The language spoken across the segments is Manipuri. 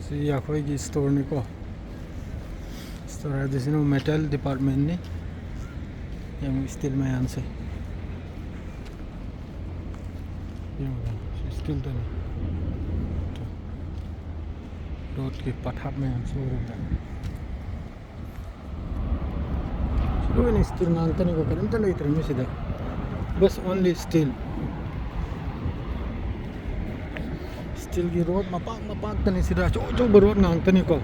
सी अखोई स्टोर ने को स्टोर है दिसनो मेटल डिपार्टमेंट ने यंग स्टील में आंसे यंग स्टील तो नहीं रोड के पठार में आंसो रोड चलो इन स्टील नांगता नहीं को करें तो लेटर में सीधा बस ओनली स्टील स्टील की रोड मपाक तनी सीधा जो रोड नांग तनी को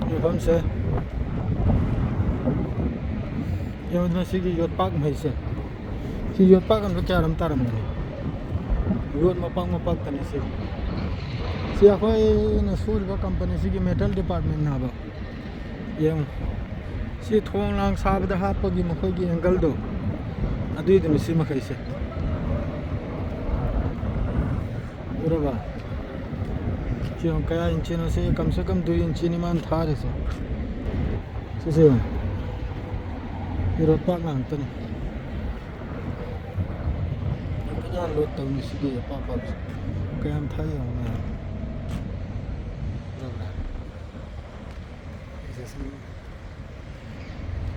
ये हम से ये मतलब सीधी योट पाक में से सी योट पाक हम क्या रम तारम नहीं रोड मपाक तनी से सी अखोई न सूरबा कंपनी सी की मेटल डिपार्टमेंट ना बा ये सी थोंग लांग साबदा हापगी मखोई की एंगल दो अदुई दनि सी मखै से बरोबर क्यों क्या इंचिनों से कम 2 इंची निमान था जैसे ये रोड पाक ना तो नहीं क्या लोड तब नहीं सीधे पाप क्या हम था ये होना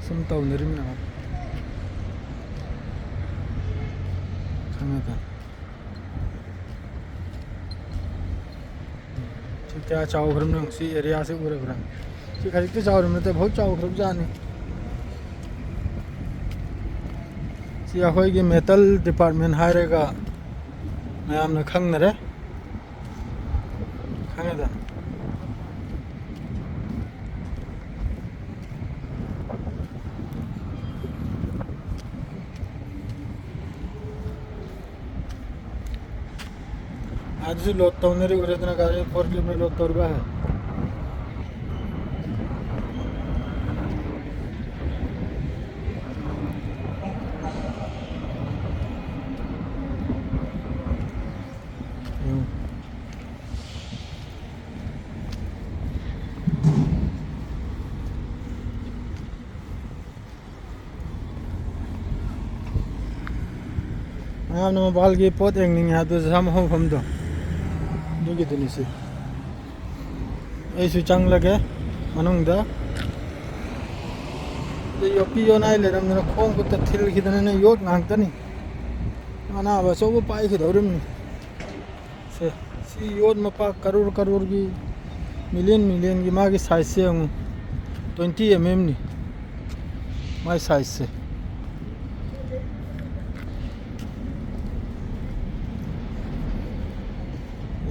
समताव नरिम ना खाना था क्या चाव खरम नंग सी एरिया से उरे बरा सी खाली तो चाव में तो बहुत चाव खरम जाने सी अखोई की मेटल डिपार्टमेंट हायरेगा मैम ने खंग नरे खंगे दा आज से लोग तो उन्हें उरे इतना गाड़ी 4 किलोमीटर लोग तो रुपया है मैं आपने मोबाइल की पोत एक नहीं है तो हम दो दुगी दुनी से ऐसे चंग लगे मनुंग दा ये योपी यो नाइ ले रम ने खोंग को थिल खिदने ने योट नांगता नहीं माना बस वो पाई के धरम नहीं से सी योट मपा करोड़ की मिलियन की माँ की साइज से हूँ 20 mm नहीं माई साइज से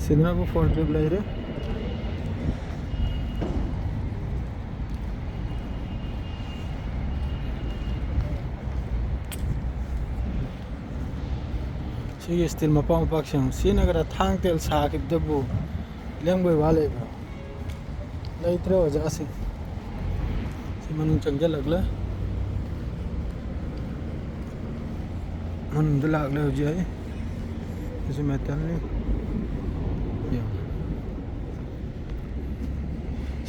सिग्नल को 4 ट्रिप ले रहे सी स्टील मपा सीनगर थांग तेल साकिबदबु लेंबोय वाले लेत्रे वजह से मन चंगे लगले मन लागले हो जाए इसे मेटल नहीं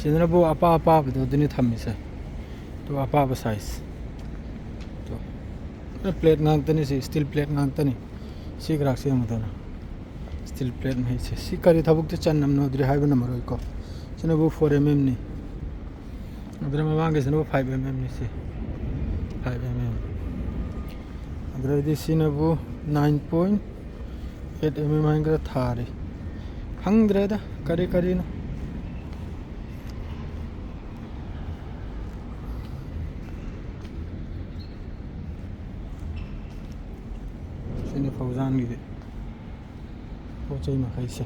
सिंदर वो आपा तो दिन थम्मी से तो आपा साइज तो प्लेट नांगता नहीं स्टील प्लेट नांगता नहीं सी ग्राक से मतलब स्टील प्लेट में से सी करी था बुक चन नम नोद्री हाइब नंबर को सिंदर वो 4 mm नहीं अदर में मांगे सिंदर वो 5 mm नहीं से 5 mm अदर इधर सिंदर वो 9.8 mm आएंगे थारे हंग दा करी ना फौजान गिरे पोचई मखई से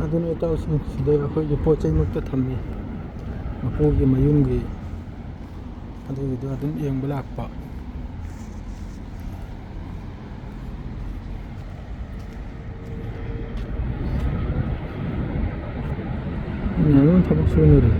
अदुने ता उसमें सीधे अखोई पोचई मुक्त थम्मी मपोगी मयुंगी अदुगी दो अदुन येंग बलाकपा नाम थबक सुनरे